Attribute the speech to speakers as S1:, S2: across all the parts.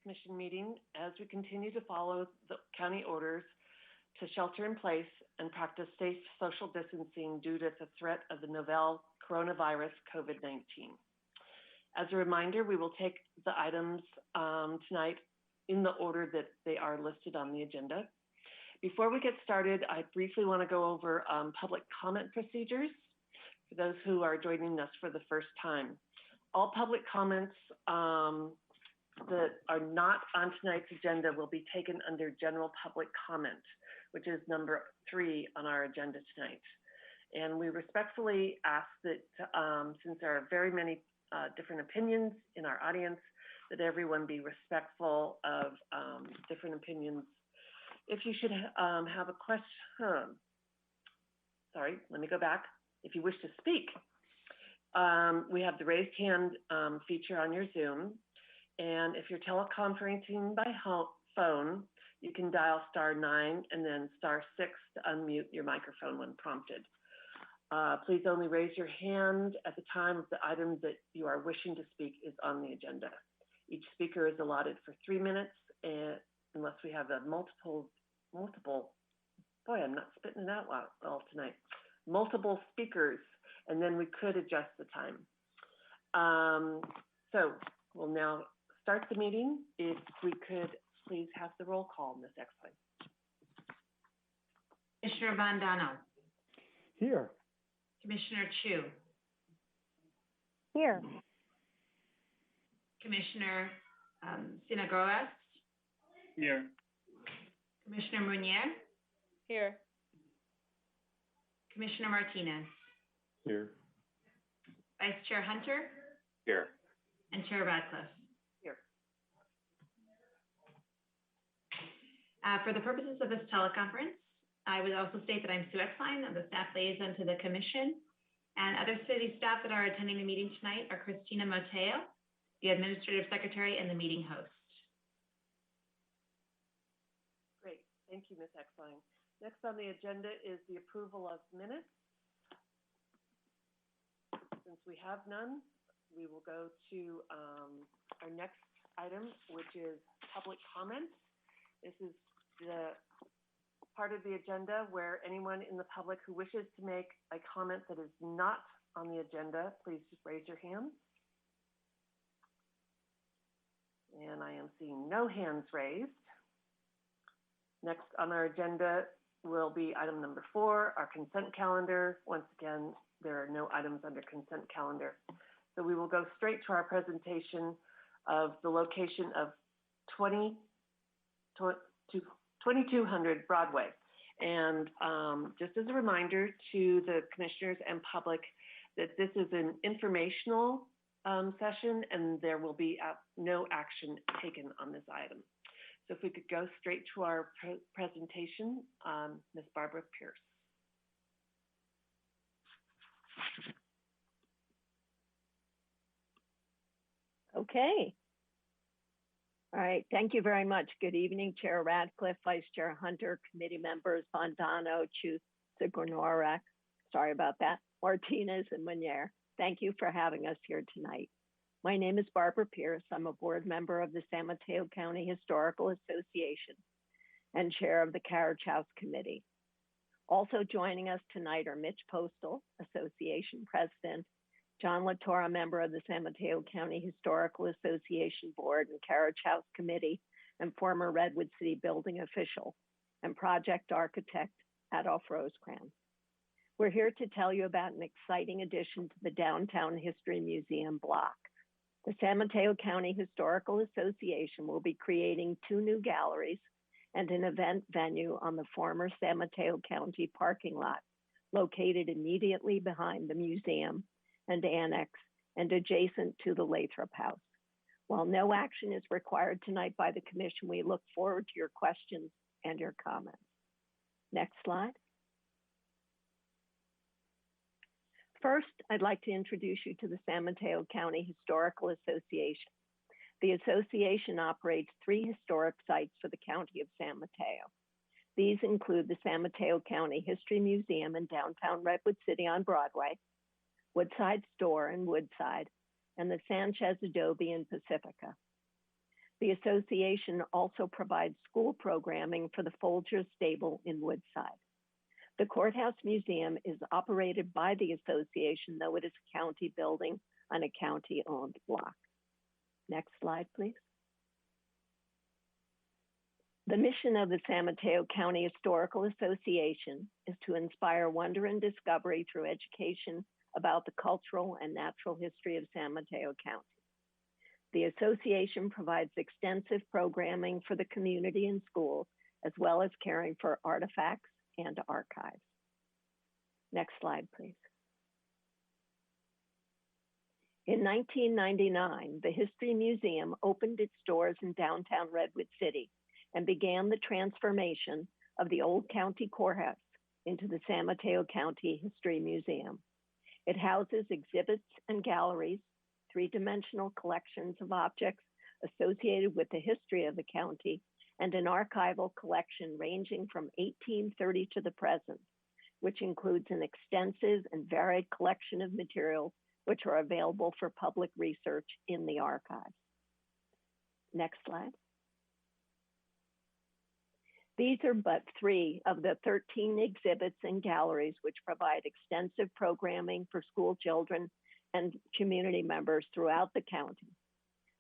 S1: Commission meeting as we continue to follow the county orders to shelter in place and practice safe social distancing due to the threat of the novel coronavirus COVID-19. As a reminder, we will take the items tonight in the order that they are listed on the agenda. Before we get started, I briefly want to go over public comment procedures for those who are joining us for the first time. All public comments that are not on tonight's agenda will be taken under general public comment, which is number 3 on our agenda tonight. And we respectfully ask that since there are very many different opinions in our audience, that everyone be respectful of different opinions. If you should have a question, sorry, let me go back. If you wish to speak, we have the raised hand feature on your Zoom. And if you're teleconferencing by phone, you can dial *9 and then *6 to unmute your microphone when prompted. Please only raise your hand at the time the item that you are wishing to speak is on the agenda. Each speaker is allotted for 3 minutes, and unless we have a multiple, boy, I'm not spitting it out well tonight, multiple speakers, and then we could adjust the time. So we'll now start the meeting. If we could please have the roll call, Ms. Exline.
S2: Commissioner Vandano.
S3: Here.
S2: Commissioner Chu.
S4: Here.
S2: Commissioner Sinagoras.
S3: Here.
S2: Commissioner Munier.
S4: Here.
S2: Commissioner Martinez.
S3: Here.
S2: Vice Chair Hunter.
S3: Here.
S2: And Chair Radcliffe.
S1: Here.
S2: For the purposes of this teleconference, I would also state that I'm Sue Exline. I'm the staff liaison to the Commission. And other city staff that are attending the meeting tonight are Christina Mateo, the Administrative Secretary and the meeting host.
S1: Great, thank you, Ms. Exline. Next on the agenda is the approval of minutes. Since we have none, we will go to our next item, which is public comments. This is the part of the agenda where anyone in the public who wishes to make a comment that is not on the agenda, please just raise your hand. And I am seeing no hands raised. Next on our agenda will be item number 4, our consent calendar. Once again, there are no items under consent calendar. So we will go straight to our presentation of the location of 2200 Broadway. And just as a reminder to the commissioners and public that this is an informational session and there will be no action taken on this item. So if we could go straight to our presentation, Ms. Barbara Pierce.
S4: Okay. All right. Thank you very much. Good evening, Chair Radcliffe, Vice Chair Hunter, committee members Vandano, Chu, Sigornorak, sorry about that, Martinez and Munier. Thank you for having us here tonight. My name is Barbara Pierce. I'm a board member of the San Mateo County Historical Association and chair of the Carriage House Committee. Also joining us tonight are Mitch Postal, Association President, John Latorre, member of the San Mateo County Historical Association Board and Carriage House Committee, and former Redwood City building official, and project architect Adolph Rosecrans. We're here to tell you about an exciting addition to the Downtown History Museum block. The San Mateo County Historical Association will be creating 2 new galleries and an event venue on the former San Mateo County parking lot, located immediately behind the museum and annex and adjacent to the Lathrop House. While no action is required tonight by the Commission, we look forward to your questions and your comments. Next slide. First, I'd like to introduce you to the San Mateo County Historical Association. The association operates 3 historic sites for the County of San Mateo. These include the San Mateo County History Museum in downtown Redwood City on Broadway, Woodside Store in Woodside, and the Sanchez Adobe in Pacifica. The association also provides school programming for the Folgers Stable in Woodside. The Courthouse Museum is operated by the association, though it is a county building on a county-owned block. Next slide, please. The mission of the San Mateo County Historical Association is to inspire wonder and discovery through education about the cultural and natural history of San Mateo County. The association provides extensive programming for the community and schools, as well as caring for artifacts and archives. Next slide, please. In 1999, the History Museum opened its doors in downtown Redwood City and began the transformation of the old county courthouse into the San Mateo County History Museum. It houses exhibits and galleries, three-dimensional collections of objects associated with the history of the county, and an archival collection ranging from 1830 to the present, which includes an extensive and varied collection of materials which are available for public research in the archives. Next slide. These are but 3 of the 13 exhibits and galleries which provide extensive programming for school children and community members throughout the county.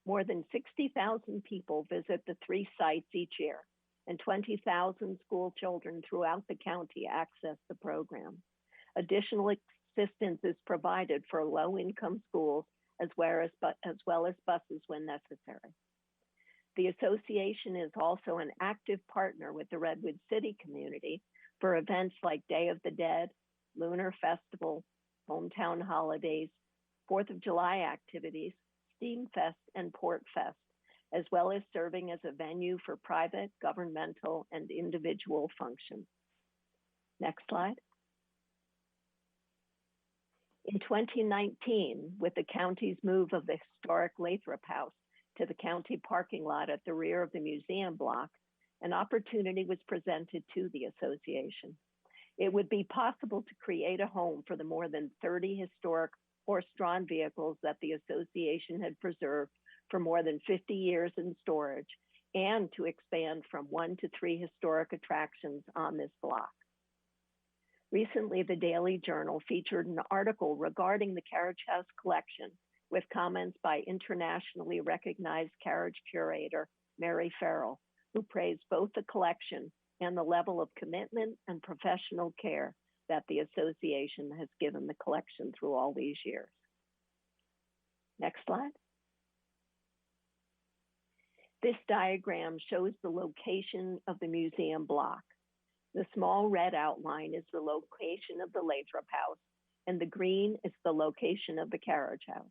S4: More than 60,000 people visit the 3 sites each year, and 20,000 school children throughout the county access the program. Additional assistance is provided for low-income schools as well as buses when necessary. The association is also an active partner with the Redwood City community for events like Day of the Dead, Lunar Festival, Hometown Holidays, 4th of July activities, Steam Fest, and Port Fest, as well as serving as a venue for private, governmental, and individual functions. Next slide. In 2019, with the county's move of the historic Lathrop House to the county parking lot at the rear of the museum block, an opportunity was presented to the association. It would be possible to create a home for the more than 30 historic horse-drawn vehicles that the association had preserved for more than 50 years in storage, and to expand from 1 to 3 historic attractions on this block. Recently, the Daily Journal featured an article regarding the Carriage House collection with comments by internationally recognized carriage curator Mary Farrell, who praised both the collection and the level of commitment and professional care that the association has given the collection through all these years. Next slide. This diagram shows the location of the museum block. The small red outline is the location of the Lathrop House, and the green is the location of the Carriage House.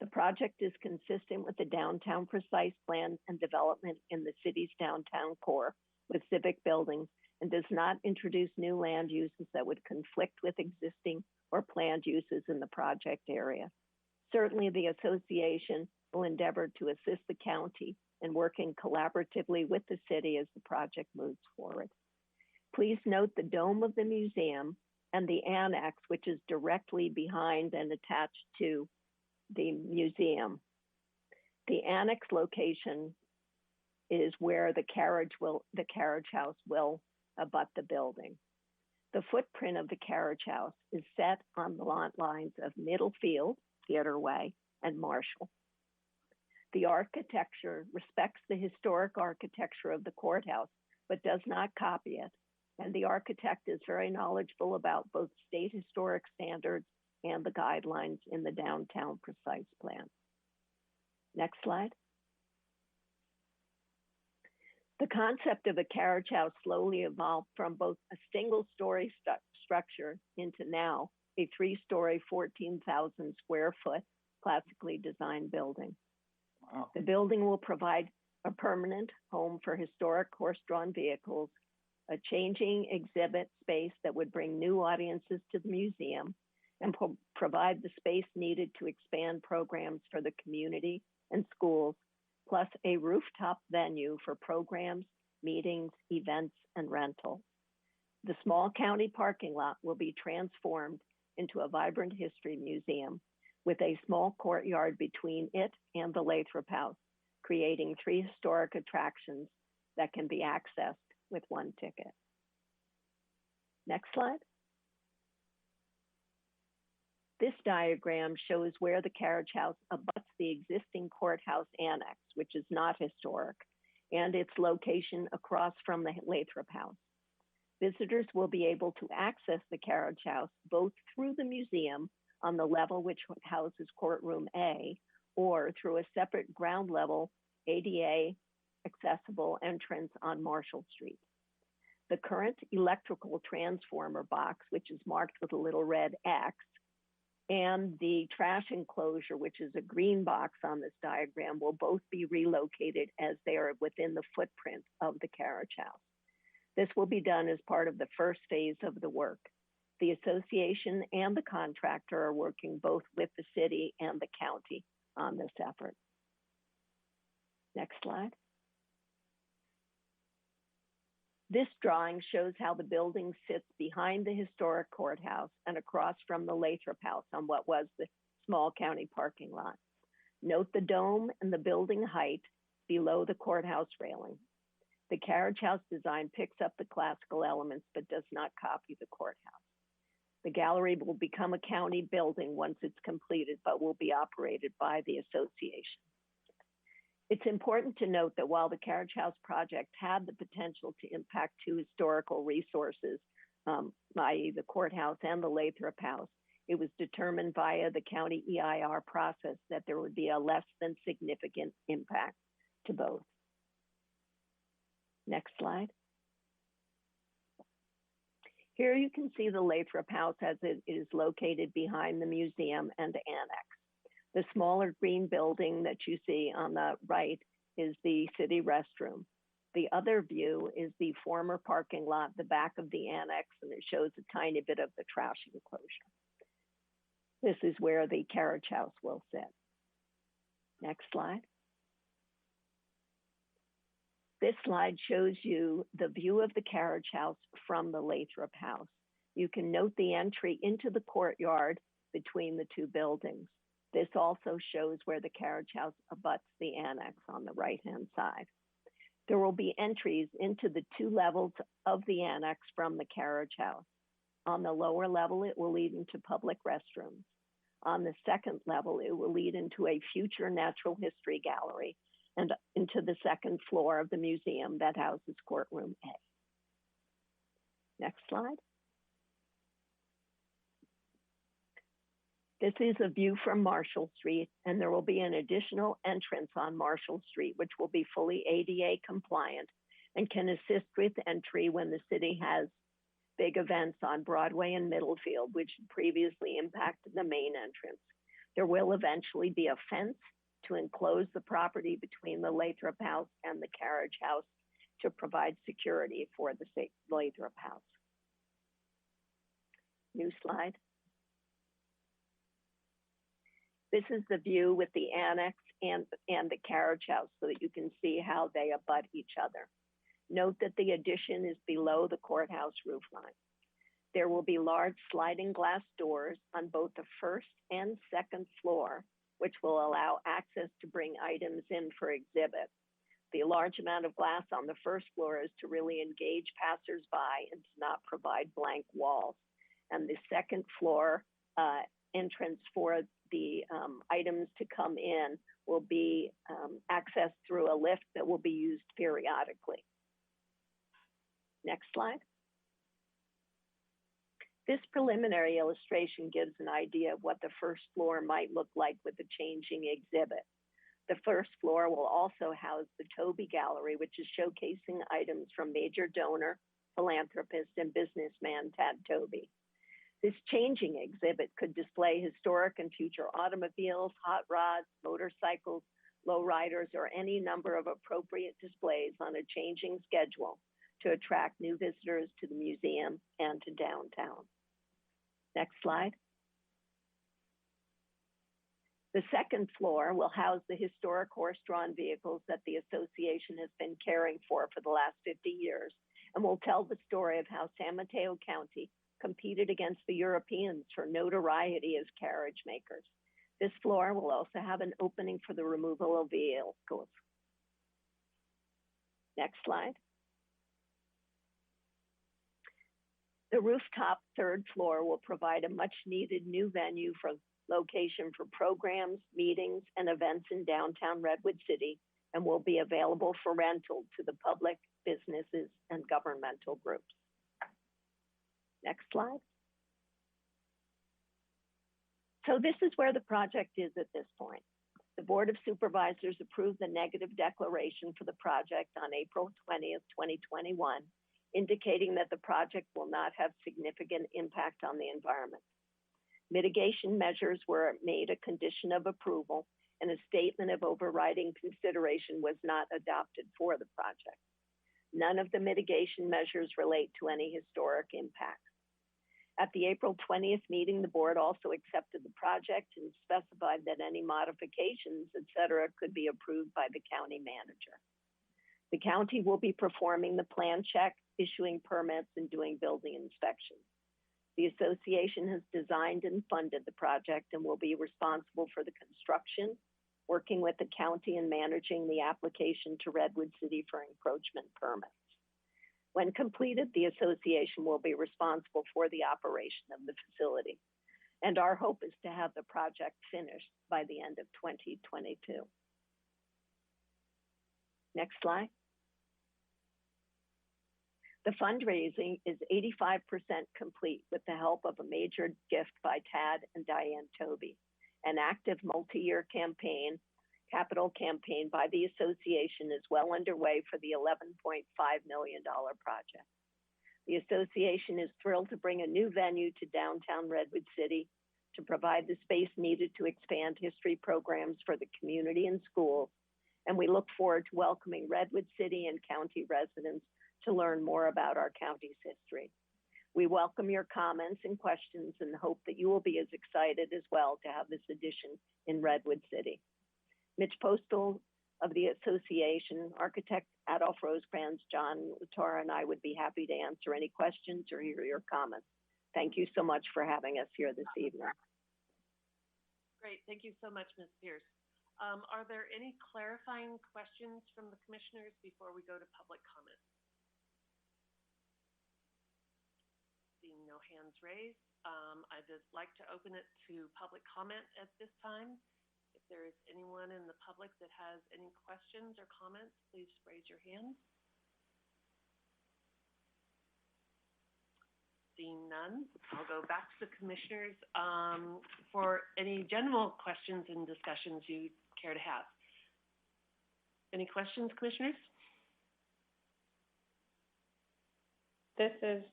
S4: The project is consistent with the downtown precise plan and development in the city's downtown core with civic buildings, and does not introduce new land uses that would conflict with existing or planned uses in the project area. Certainly, the association will endeavor to assist the county in working collaboratively with the city as the project moves forward. Please note the dome of the museum and the annex, which is directly behind and attached to the museum. The annex location is where the carriage house will abut the building. The footprint of the carriage house is set on the lot lines of Middlefield, Theater Way, and Marshall. The architecture respects the historic architecture of the courthouse, but does not copy it. And the architect is very knowledgeable about both state historic standards and the guidelines in the downtown precise plan. Next slide. The concept of a carriage house slowly evolved from both a single-story structure into now a 3-story, 14,000 square foot classically designed building.
S3: Wow.
S4: The building will provide a permanent home for historic horse-drawn vehicles, a changing exhibit space that would bring new audiences to the museum, and provide the space needed to expand programs for the community and schools, plus a rooftop venue for programs, meetings, events, and rental. The small county parking lot will be transformed into a vibrant history museum with a small courtyard between it and the Lathrop House, creating 3 historic attractions that can be accessed with 1 ticket. Next slide. This diagram shows where the carriage house abuts the existing courthouse annex, which is not historic, and its location across from the Lathrop House. Visitors will be able to access the carriage house both through the museum on the level which houses courtroom A, or through a separate ground level ADA accessible entrance on Marshall Street. The current electrical transformer box, which is marked with a little red X, and the trash enclosure, which is a green box on this diagram, will both be relocated as they are within the footprint of the carriage house. This will be done as part of the first phase of the work. The association and the contractor are working both with the city and the county on this effort. Next slide. This drawing shows how the building sits behind the historic courthouse and across from the Lathrop House on what was the small county parking lot. Note the dome and the building height below the courthouse railing. The carriage house design picks up the classical elements but does not copy the courthouse. The gallery will become a county building once it's completed, but will be operated by the association. It's important to note that while the carriage house project had the potential to impact 2 historical resources, i.e. the courthouse and the Lathrop House, it was determined via the county EIR process that there would be a less than significant impact to both. Next slide. Here you can see the Lathrop House as it is located behind the museum and annex. The smaller green building that you see on the right is the city restroom. The other view is the former parking lot, the back of the annex, and it shows a tiny bit of the trash enclosure. This is where the carriage house will sit. Next slide. This slide shows you the view of the carriage house from the Lathrop House. You can note the entry into the courtyard between the 2 buildings. This also shows where the carriage house abuts the annex on the right-hand side. There will be entries into the 2 levels of the annex from the carriage house. On the lower level, it will lead into public restrooms. On the second level, it will lead into a future natural history gallery and into the 2nd floor of the museum that houses courtroom A. Next slide. This is a view from Marshall Street, and there will be an additional entrance on Marshall Street, which will be fully ADA compliant and can assist with entry when the city has big events on Broadway and Middlefield, which previously impacted the main entrance. There will eventually be a fence to enclose the property between the Lathrop House and the carriage house to provide security for the Lathrop House. New slide. This is the view with the annex and the carriage house so that you can see how they abut each other. Note that the addition is below the courthouse roof line. There will be large sliding glass doors on both the 1st and 2nd floor, which will allow access to bring items in for exhibit. The large amount of glass on the 1st floor is to really engage passersby and to not provide blank walls. And the 2nd floor entrance for the items to come in will be accessed through a lift that will be used periodically. Next slide. This preliminary illustration gives an idea of what the 1st floor might look like with the changing exhibit. The 1st floor will also house the TAUBE gallery, which is showcasing items from major donor, philanthropist, and businessman Tad TAUBE. This changing exhibit could display historic and future automobiles, hot rods, motorcycles, lowriders, or any number of appropriate displays on a changing schedule to attract new visitors to the museum and to downtown. Next slide. The 2nd floor will house the historic horse-drawn vehicles that the association has been caring for the last 50 years and will tell the story of how San Mateo County competed against the Europeans for notoriety as carriage makers. This floor will also have an opening for the removal of vehicles. Next slide. The rooftop third floor will provide a much needed new venue for location for programs, meetings, and events in downtown Redwood City and will be available for rental to the public, businesses, and governmental groups. Next slide. So this is where the project is at this point. The Board of Supervisors approved the negative declaration for the project on April 20th, 2021, indicating that the project will not have significant impact on the environment. Mitigation measures were made a condition of approval, and a statement of overriding consideration was not adopted for the project. None of the mitigation measures relate to any historic impacts. At the April 20th meeting, the board also accepted the project and specified that any modifications, et cetera, could be approved by the county manager. The county will be performing the plan check, issuing permits, and doing building inspections. The association has designed and funded the project and will be responsible for the construction, working with the county and managing the application to Redwood City for encroachment permits. When completed, the association will be responsible for the operation of the facility. And our hope is to have the project finished by the end of 2022. Next slide. The fundraising is 85% complete with the help of a major gift by Tad and Diane TAUBE, an active multi-year capital campaign by the association is well underway for the $11.5 million project. The association is thrilled to bring a new venue to downtown Redwood City to provide the space needed to expand history programs for the community and schools, and we look forward to welcoming Redwood City and county residents to learn more about our county's history. We welcome your comments and questions and hope that you will be as excited as well to have this addition in Redwood City. Mitch Postal of the association, architect Adolph Rosecrans, John Latora, and I would be happy to answer any questions or hear your comments. Thank you so much for having us here this evening.
S1: Great, thank you so much, Ms. Pierce. Are there any clarifying questions from the commissioners before we go to public comment? Seeing no hands raised, I'd just like to open it to public comment at this time. If there is anyone in the public that has any questions or comments, please raise your hand. Seeing none, I'll go back to the commissioners for any general questions and discussions you care to have. Any questions, commissioners?
S5: This is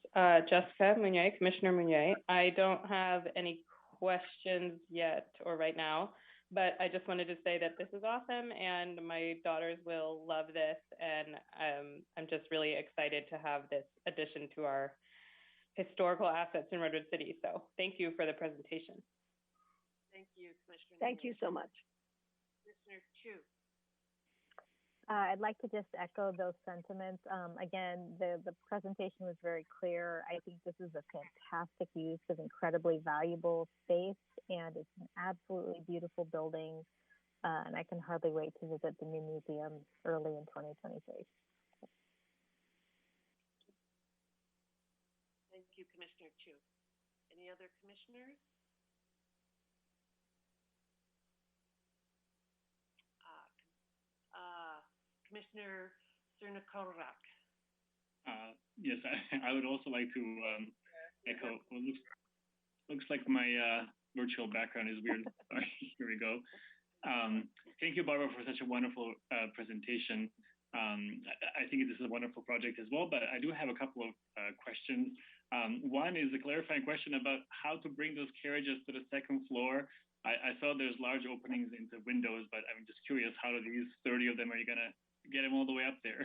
S5: Jessica Munier, Commissioner Munier. I don't have any questions yet or right now, but I just wanted to say that this is awesome and my daughters will love this, and I'm just really excited to have this addition to our historical assets in Redwood City. So thank you for the presentation.
S1: Thank you, Commissioner.
S4: Thank you so much.
S1: Commissioner Chu.
S6: I'd like to just echo those sentiments. Again, the presentation was very clear. I think this is a fantastic use of incredibly valuable space, and it's an absolutely beautiful building. And I can hardly wait to visit the new museum early in 2023.
S1: Thank you, Commissioner Chu. Any other commissioners? Commissioner Cernakorak.
S7: Yes, I would also like to echo. Well, looks like my virtual background is weird. Sorry, here we go. Thank you, Barbara, for such a wonderful presentation. I think this is a wonderful project as well, but I do have a couple of questions. One is a clarifying question about how to bring those carriages to the second floor. I saw there's large openings into windows, but I'm just curious, how do these 30 of them, are you going to get them all the way up there?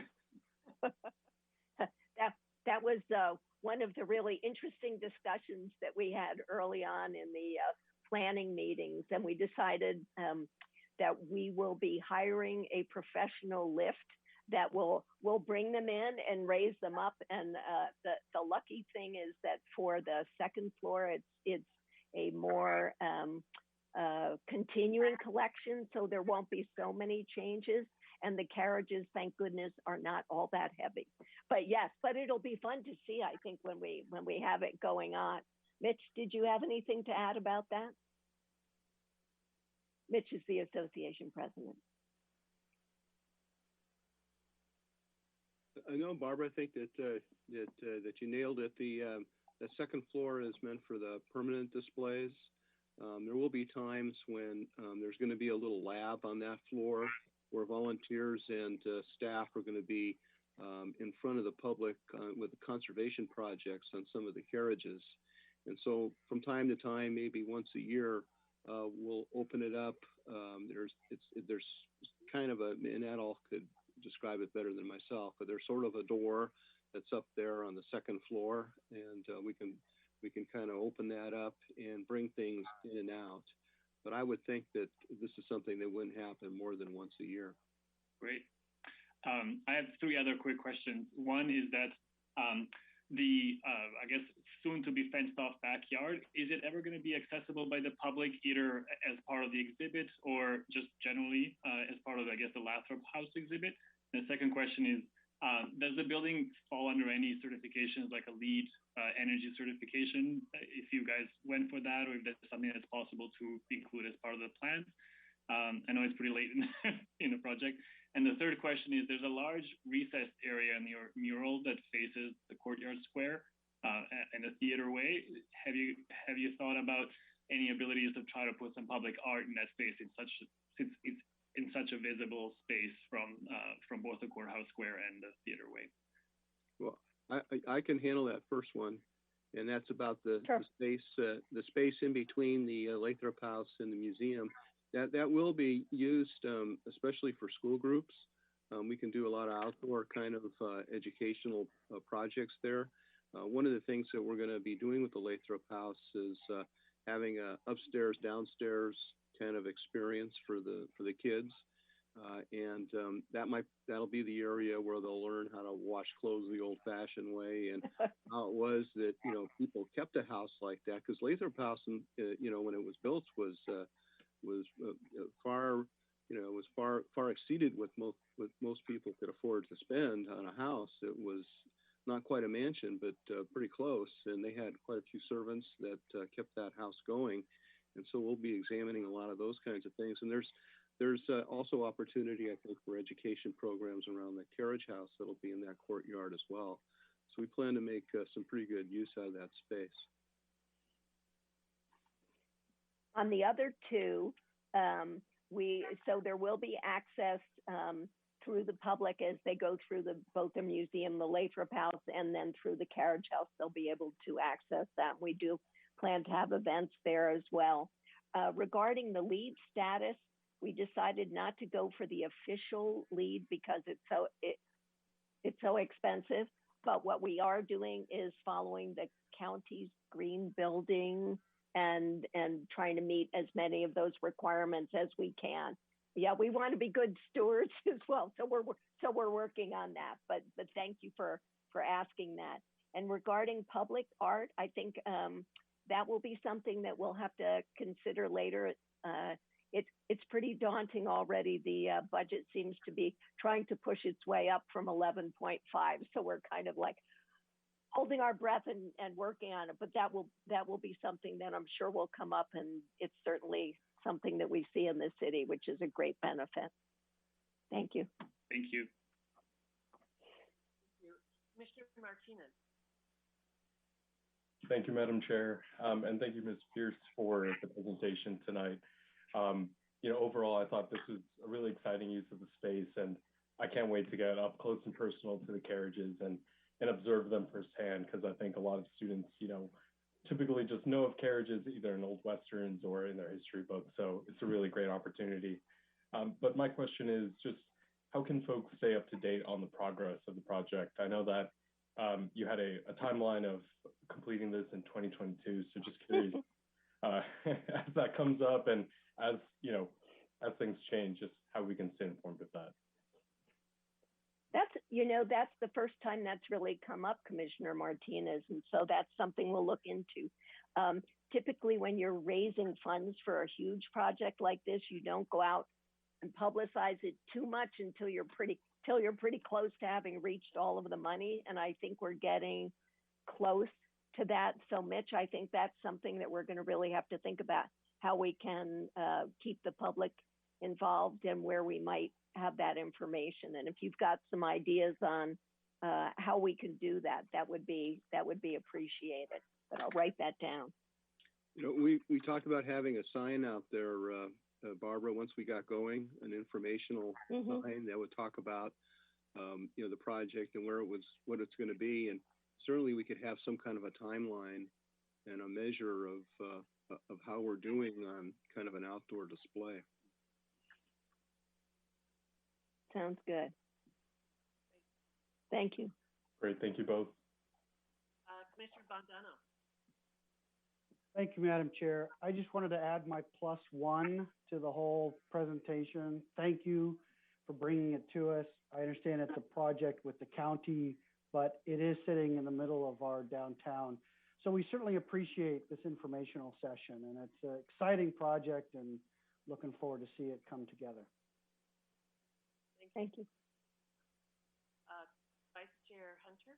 S4: that was one of the really interesting discussions that we had early on in the planning meetings, and we decided that we will be hiring a professional lift that will bring them in and raise them up. And the lucky thing is that for the second floor, it's a more continuing collection, so there won't be so many changes. And the carriages, thank goodness, are not all that heavy. But yes, but it'll be fun to see, I think, when we have it going on. Mitch, did you have anything to add about that? Mitch is the association president.
S8: No, Barbara, I think that that you nailed it. The second floor is meant for the permanent displays. There will be times when there's going to be a little lab on that floor where volunteers and staff are going to be in front of the public with the conservation projects on some of the carriages. And so from time to time, maybe once a year, we'll open it up. There's kind of a, and Adolf could describe it better than myself, but there's sort of a door that's up there on the second floor, and we can kind of open that up and bring things in and out. But I would think that this is something that wouldn't happen more than once a year.
S7: Great. I have three other quick questions. One is that I guess, soon to be fenced off backyard, is it ever going to be accessible by the public, either as part of the exhibit or just generally as part of, I guess, the Lathrop House exhibit? And the second question is, does the building fall under any certifications like a LEED energy certification, if you guys went for that, or if that's something that's possible to include as part of the plans? I know it's pretty late in the project. And the third question is, there's a large recessed area in your mural that faces the courtyard square and the theater way. Have you thought about any abilities to try to put some public art in that space since it's in such a visible space from both the courthouse square and the theater way?
S8: Well, I can handle that first one, and that's about the space in between the Lathrop House and the museum. That will be used especially for school groups. We can do a lot of outdoor kind of educational projects there. One of the things that we're going to be doing with the Lathrop House is having a upstairs, downstairs kind of experience for the kids, and that'll be the area where they'll learn how to wash clothes the old-fashioned way, and how it was that people kept a house like that, because Lathrop House, when it was built, was far exceeded what most people could afford to spend on a house. It was not quite a mansion, but pretty close, and they had quite a few servants that kept that house going. And so we'll be examining a lot of those kinds of things. And there's also opportunity, I think, for education programs around the carriage house that'll be in that courtyard as well. So we plan to make some pretty good use out of that space.
S4: On the other two, so there will be access through the public as they go through both the museum, the Lathrop House, and then through the carriage house. They'll be able to access that. We do plan to have events there as well. Regarding the LEED status, we decided not to go for the official LEED because it's so expensive. But what we are doing is following the county's green building and trying to meet as many of those requirements as we can. Yeah, we want to be good stewards as well. So we're working on that. But thank you for asking that. And regarding public art, I think that will be something that we'll have to consider later. It's pretty daunting already. The budget seems to be trying to push its way up from 11.5. So we're kind of like holding our breath and working on it. But that will be something that I'm sure will come up, and it's certainly something that we see in the city, which is a great benefit. Thank you.
S7: Thank you.
S1: Commissioner Martinez.
S3: Thank you, Madam Chair, and thank you, Ms. Pierce, for the presentation tonight. Overall, I thought this was a really exciting use of the space, and I can't wait to get up close and personal to the carriages and observe them firsthand, because I think a lot of students, typically just know of carriages either in old westerns or in their history books. So it's a really great opportunity. But my question is just, how can folks stay up to date on the progress of the project? I know that you had a timeline of completing this in 2022. So just curious, as that comes up and as as things change, just how we can stay informed of that.
S4: you know, that's the first time that's really come up, Commissioner Martinez, and so that's something we'll look into. Typically, when you're raising funds for a huge project like this, you don't go out and publicize it too much until you're pretty close to having reached all of the money. And I think we're getting close to that. So, Mitch, I think that's something that we're going to really have to think about, how we can keep the public involved and where we might have that information. And if you've got some ideas on how we can do that, that would be appreciated. But I'll write that down.
S8: You know, we talked about having a sign out there, Barbara, once we got going, an informational sign that would talk about, you know, the project and what it's going to be. And certainly we could have some kind of a timeline and a measure of how we're doing on kind of an outdoor display.
S4: Sounds good. Thank you.
S3: Great, thank you both.
S1: Commissioner Bondano.
S9: Thank you, Madam Chair. I just wanted to add my +1 to the whole presentation. Thank you for bringing it to us. I understand it's a project with the county, but it is sitting in the middle of our downtown. So we certainly appreciate this informational session, and it's an exciting project and looking forward to see it come together.
S4: Thank you.
S1: Vice Chair Hunter.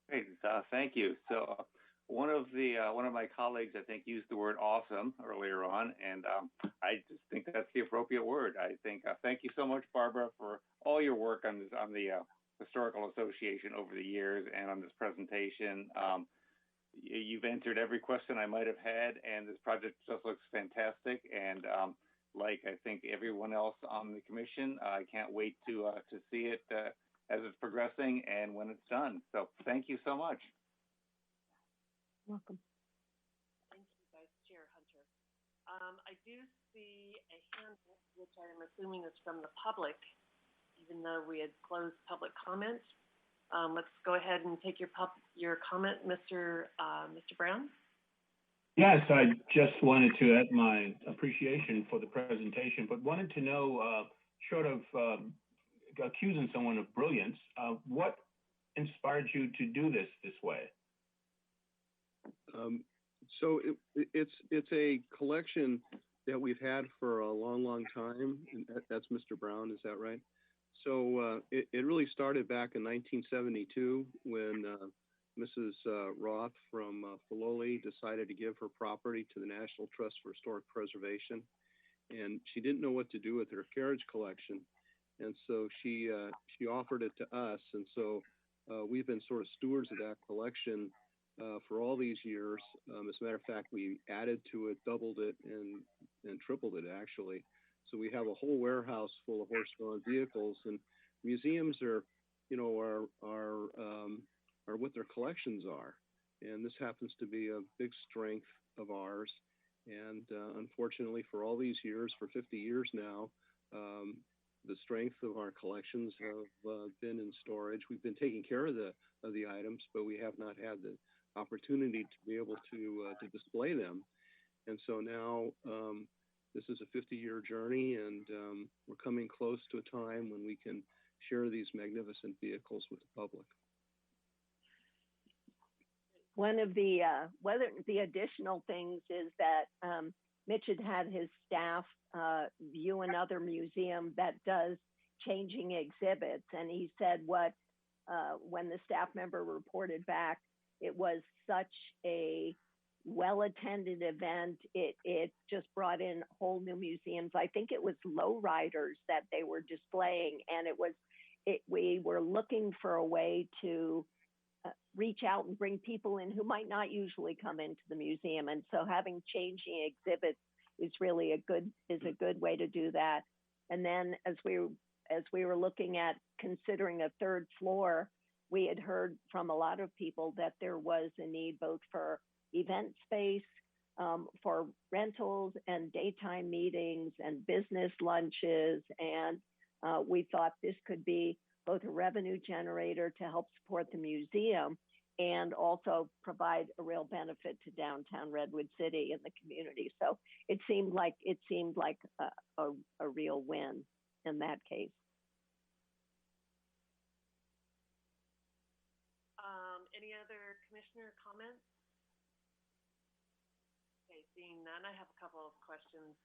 S10: Great, thank you. So one of my colleagues, I think, used the word awesome earlier on, and I just think that's the appropriate word. I think thank you so much, Barbara, for all your work on the Historical Association over the years and on this presentation. You've answered every question I might have had, and this project just looks fantastic. And like I think everyone else on the commission, I can't wait to see it as it's progressing and when it's done. So thank you so much.
S4: Welcome.
S1: Thank you, Vice Chair Hunter. I do see a hand, which I am assuming is from the public, even though we had closed public comments. Let's go ahead and take your comment, Mr. Brown.
S11: Yes, I just wanted to add my appreciation for the presentation, but wanted to know, short of accusing someone of brilliance, what inspired you to do this way?
S8: So it's a collection that we've had for a long time, and that's Mr. Brown, is that right? So it really started back in 1972 when Mrs. Roth from Filoli decided to give her property to the National Trust for Historic Preservation, and she didn't know what to do with her carriage collection, and so she offered it to us, and so we've been sort of stewards of that collection for all these years. As a matter of fact, we added to it, doubled it, and tripled it actually. So we have a whole warehouse full of horse-drawn vehicles, and museums are what their collections are. And this happens to be a big strength of ours. And unfortunately, for all these years, for 50 years now, the strength of our collections have been in storage. We've been taking care of the items, but we have not had the opportunity to be able to display them. And so now this is a 50-year journey, and we're coming close to a time when we can share these magnificent vehicles with the public.
S4: One of the additional things is that Mitch had his staff view another museum that does changing exhibits, and he said when the staff member reported back, it was such a well-attended event. It just brought in whole new museums. I think it was lowriders that they were displaying, and we were looking for a way to reach out and bring people in who might not usually come into the museum. And so having changing exhibits is really a good way to do that. And then as we were looking at considering a third floor, we had heard from a lot of people that there was a need both for event space, for rentals and daytime meetings and business lunches. And we thought this could be both a revenue generator to help support the museum and also provide a real benefit to downtown Redwood City and the community. So it seemed like a real win in that case.
S1: Any other commissioner comments? Okay, seeing none, I have a couple of questions.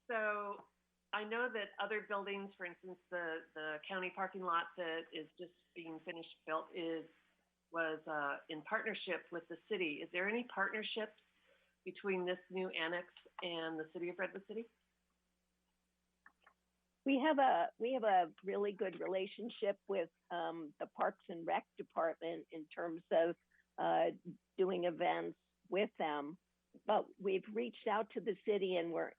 S1: So I know that other buildings, for instance, the county parking lot that is just being finished built was in partnership with the city. Is there any partnerships between this new annex and the city of Redwood City?
S4: We have a really good relationship with the Parks and Rec department in terms of doing events with them, but we've reached out to the city and we're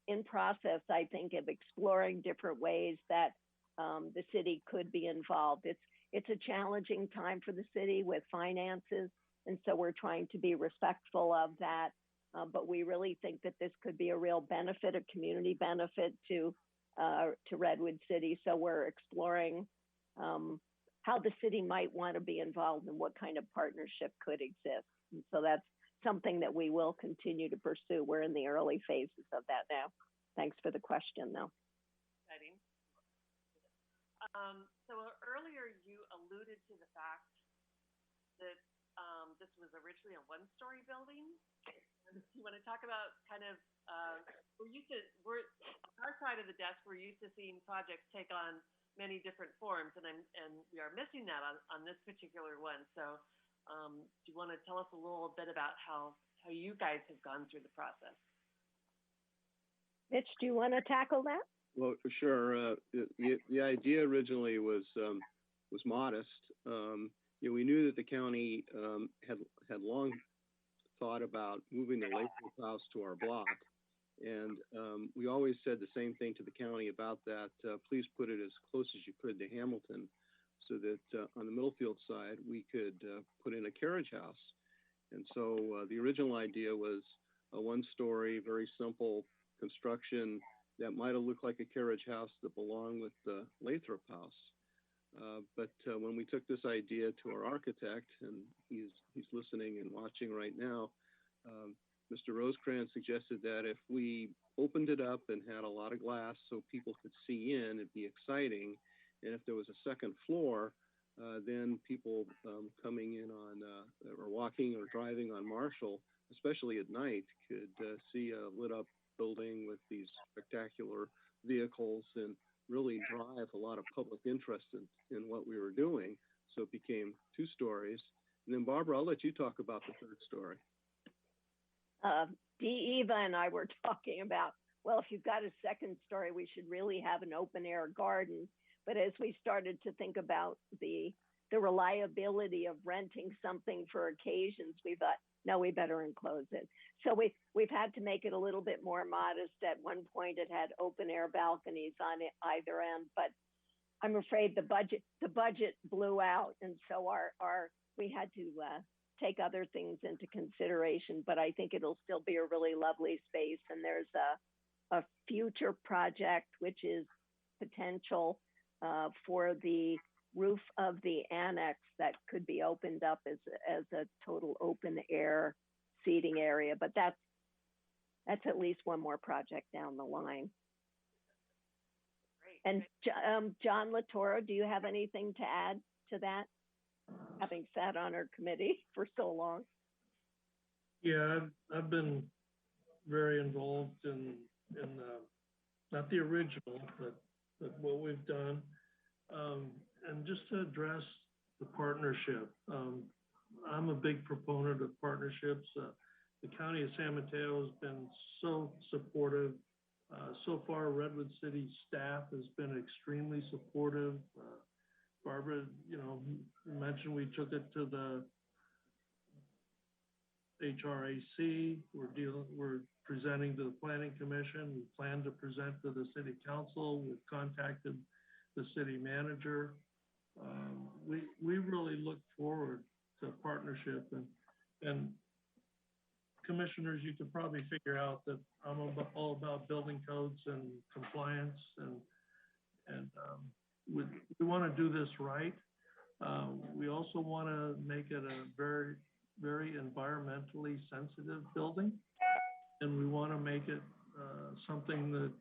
S4: in process, I think, of exploring different ways that the city could be involved. It's a challenging time for the city with finances, and so we're trying to be respectful of that. But we really think that this could be a real benefit, a community benefit to Redwood City. So we're exploring how the city might want to be involved and what kind of partnership could exist. And so that's something that we will continue to pursue. We're in the early phases of that now. Thanks for the question, though.
S1: Exciting. So earlier you alluded to the fact that this was originally a one-story building. You want to talk about kind of, we're on our side of the desk, we're used to seeing projects take on many different forms, and we are missing that on this particular one. So do you want to tell us a little bit about how you guys have gone through the process?
S4: Mitch, do you want to tackle that?
S8: Well, for sure. The idea originally was modest. We knew that the county had long thought about moving the Lathrop House to our block, and we always said the same thing to the county about that. Please put it as close as you could to Hamilton, so that on the Middlefield side we could put in a carriage house. And so the original idea was a one-story, very simple construction that might have looked like a carriage house that belonged with the Lathrop House. But when we took this idea to our architect, and he's listening and watching right now, Mr. Rosecrans suggested that if we opened it up and had a lot of glass so people could see in, it'd be exciting. And if there was a second floor, then people coming in on or walking or driving on Marshall, especially at night, could see a lit up building with these spectacular vehicles and really drive a lot of public interest in what we were doing. So it became 2 stories. And then Barbara, I'll let you talk about the 3rd story.
S4: Eva and I were talking about, well, if you've got a 2nd story, we should really have an open air garden. But as we started to think about the reliability of renting something for occasions, we thought, no, we better enclose it. So we've had to make it a little bit more modest. At one point, it had open air balconies on either end, but I'm afraid the budget blew out, and so we had to take other things into consideration. But I think it'll still be a really lovely space. And there's a future project which is potential for the roof of the annex that could be opened up as a total open air seating area, but that's at least one more project down the line.
S1: Great.
S4: And John Latoro, do you have anything to add to that, having sat on our committee for so long?
S12: Yeah, I've been very involved in not the original, but what we've done. And just to address the partnership, I'm a big proponent of partnerships. The County of San Mateo has been so supportive. So far, Redwood City staff has been extremely supportive. Barbara, mentioned we took it to the HRAC. We're presenting to the Planning Commission. We plan to present to the City Council. We've contacted the city manager. We really look forward to partnership, and commissioners, you could probably figure out that I'm all about building codes and compliance, and we want to do this right. We also want to make it a very, very environmentally sensitive building, and we want to make it something that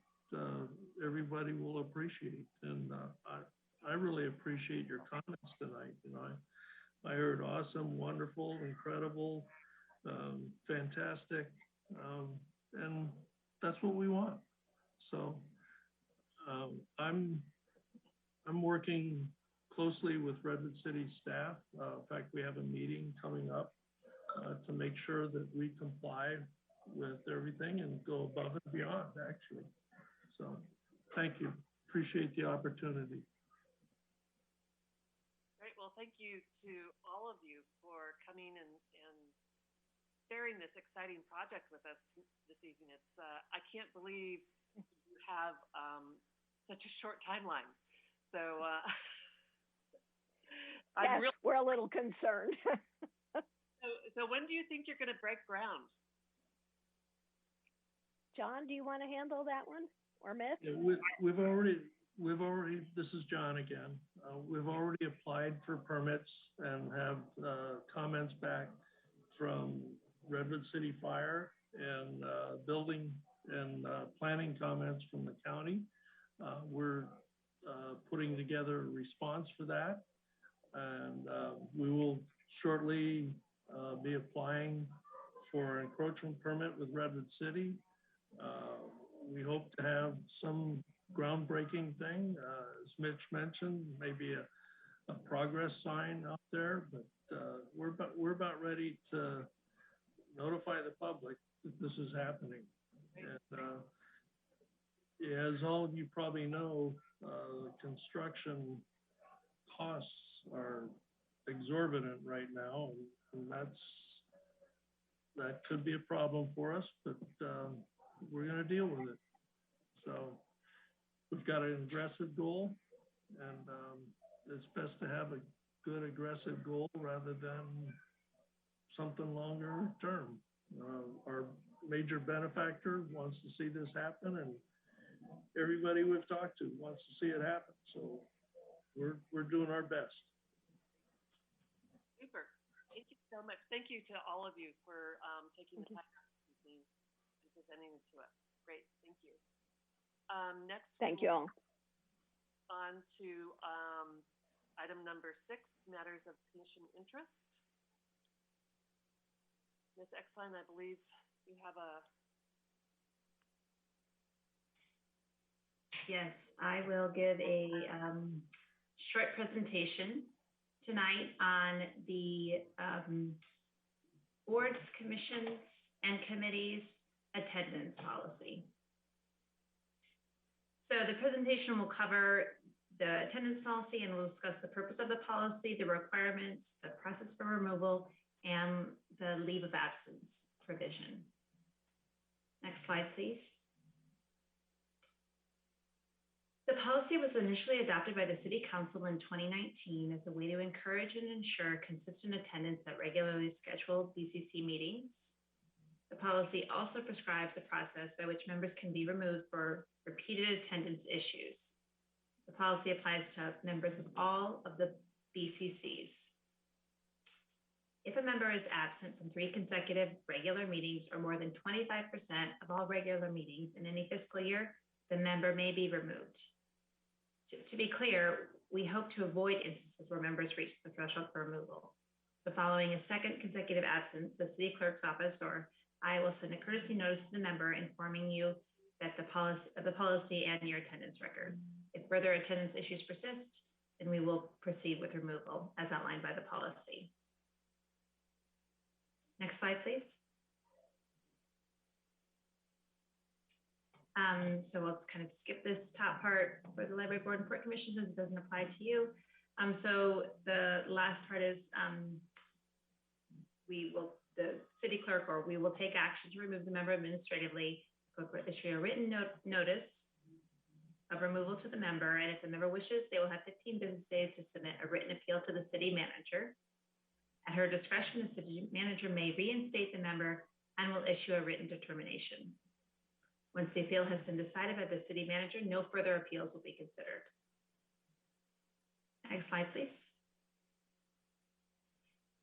S12: everybody will appreciate. And I really appreciate your comments tonight. I heard awesome, wonderful, incredible, fantastic, and that's what we want. So I'm working closely with Redwood City staff. In fact, we have a meeting coming up to make sure that we comply with everything and go above and beyond, actually. So thank you. Appreciate the opportunity.
S1: Great. Well, thank you to all of you for coming and sharing this exciting project with us this evening. It's I can't believe you have such a short timeline. So
S4: yes, we're a little concerned.
S1: so when do you think you're going to break ground?
S4: John, do you want to handle that one, or Miss?
S12: Yeah, we've already. This is John again. We've already applied for permits and have comments back from Redwood City Fire and building and planning comments from the county. We're putting together a response for that, and we will shortly be applying for an encroachment permit with Redwood City. We hope to have some groundbreaking thing, as Mitch mentioned, maybe a progress sign out there, but we're about ready to notify the public that this is happening. And as all of you probably know, construction costs are exorbitant right now, and that could be a problem for us, but we're going to deal with it. So we've got an aggressive goal, and it's best to have a good aggressive goal rather than something longer term. Our major benefactor wants to see this happen, and everybody we've talked to wants to see it happen. So we're doing our best.
S1: Super. Thank you so much. Thank you to all of you for taking the time and presenting it to us. Great. Thank you. Next,
S4: thank you all.
S1: On to item number 6, matters of commission interest. Ms. Exline, I believe you have a...
S2: Yes, I will give a short presentation tonight on the boards, commissions, and committees attendance policy. So the presentation will cover the attendance policy, and we'll discuss the purpose of the policy, the requirements, the process for removal, and the leave of absence provision. Next slide, please. The policy was initially adopted by the City Council in 2019 as a way to encourage and ensure consistent attendance at regularly scheduled BCC meetings. The policy also prescribes the process by which members can be removed for repeated attendance issues. The policy applies to members of all of the BCCs. If a member is absent from 3 consecutive regular meetings or more than 25% of all regular meetings in any fiscal year, the member may be removed. To be clear, we hope to avoid instances where members reach the threshold for removal. So following a second consecutive absence, the City Clerk's office or I will send a courtesy notice to the member informing you that the policy and your attendance record. If further attendance issues persist, then we will proceed with removal as outlined by the policy. Next slide, please. So we'll kind of skip this top part for the Library Board and Port Commission since it doesn't apply to you. So the last part is the City Clerk or we will take action to remove the member administratively, issue a written notice of removal to the member, and if the member wishes, they will have 15 business days to submit a written appeal to the City Manager. At her discretion, the City Manager may reinstate the member and will issue a written determination. Once the appeal has been decided by the City Manager, no further appeals will be considered. Next slide, please.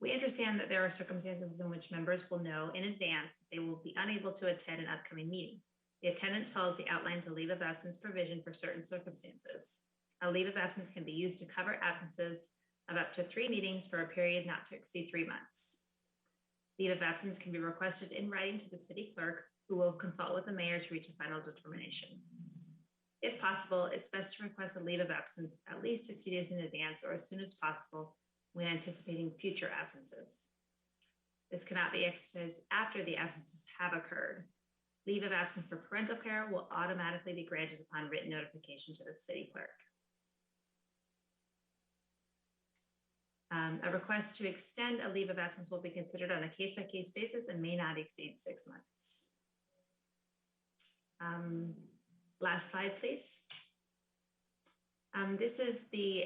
S2: We understand that there are circumstances in which members will know in advance that they will be unable to attend an upcoming meeting. The attendance policy outlines a leave of absence provision for certain circumstances. A leave of absence can be used to cover absences of up to 3 meetings for a period not to exceed 3 months. Leave of absence can be requested in writing to the city clerk, who will consult with the mayor to reach a final determination. If possible, it's best to request a leave of absence at least 60 days in advance or as soon as possible when anticipating future absences. This cannot be exercised after the absences have occurred. Leave of absence for parental care will automatically be granted upon written notification to the city clerk. A request to extend a leave of absence will be considered on a case-by-case basis and may not exceed 6 months. Last slide, please. This is the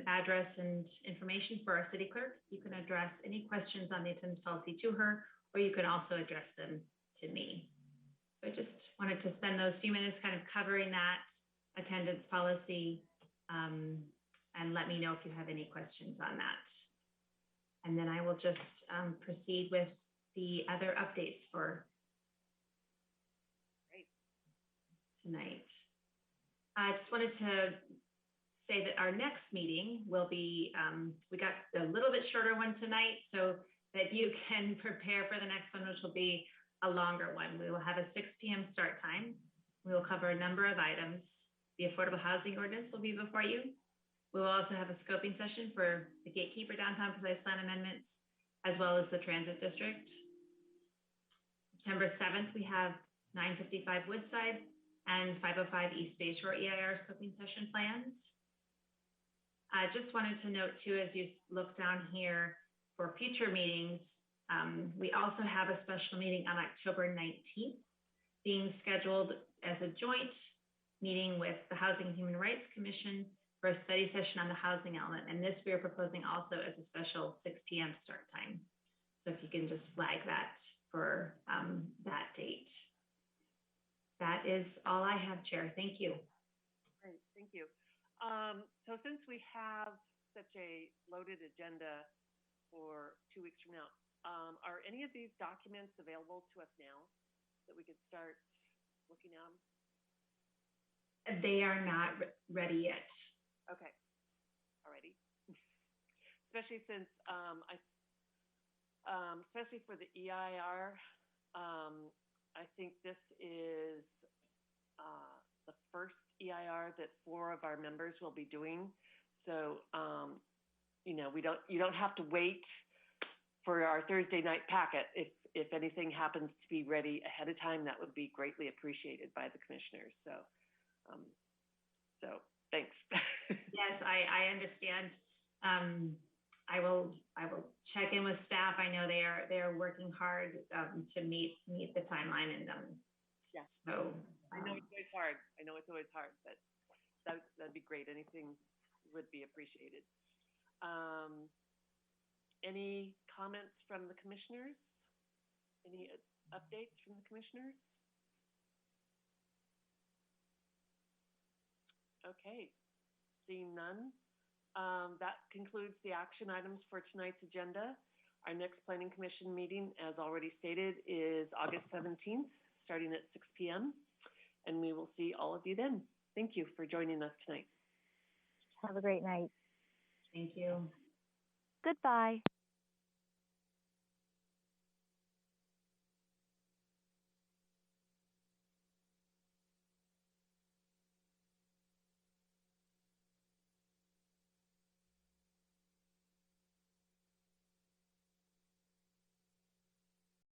S2: address and information for our city clerk. You can address any questions on the attendance policy to her, or you can also address them to me. So I just wanted to spend those few minutes kind of covering that attendance policy, and let me know if you have any questions on that. And then I will just proceed with the other updates for tonight. I just wanted to say that our next meeting will be, we got a little bit shorter one tonight so that you can prepare for the next one, which will be a longer one. We will have a 6 p.m. start time. We will cover a number of items. The affordable housing ordinance will be before you. We will also have a scoping session for the gatekeeper downtown precise plan amendments, as well as the transit district. September 7th, we have 955 Woodside and 505 East Bay Shore EIR scoping session plans. I just wanted to note too, as you look down here for future meetings, we also have a special meeting on October 19th being scheduled as a joint meeting with the Housing and Human Rights Commission for a study session on the housing element. And this we are proposing also as a special 6 p.m. start time. So if you can just flag that for that date. That is all I have, Chair. Thank you.
S1: Great, thank you. So since we have such a loaded agenda for 2 weeks from now, are any of these documents available to us now that we could start looking at them?
S2: They are not ready yet.
S1: Okay, alrighty. Especially since especially for the EIR, I think this is the first EIR that 4 of our members will be doing. So, you know, you don't have to wait for our Thursday night packet. If anything happens to be ready ahead of time, that would be greatly appreciated by the commissioners. So, thanks.
S2: Yes, I understand. I will check in with staff. I know they are working hard to meet the timeline, and
S1: yeah.
S2: So
S1: I know it's always hard. I know it's always hard, but that'd be great. Anything would be appreciated. Any comments from the commissioners? Any updates from the commissioners? Okay, seeing none. That concludes the action items for tonight's agenda. Our next Planning Commission meeting, as already stated, is August 17th, starting at 6 p.m. And we will see all of you then. Thank you for joining us tonight.
S6: Have a great night.
S2: Thank you.
S6: Goodbye.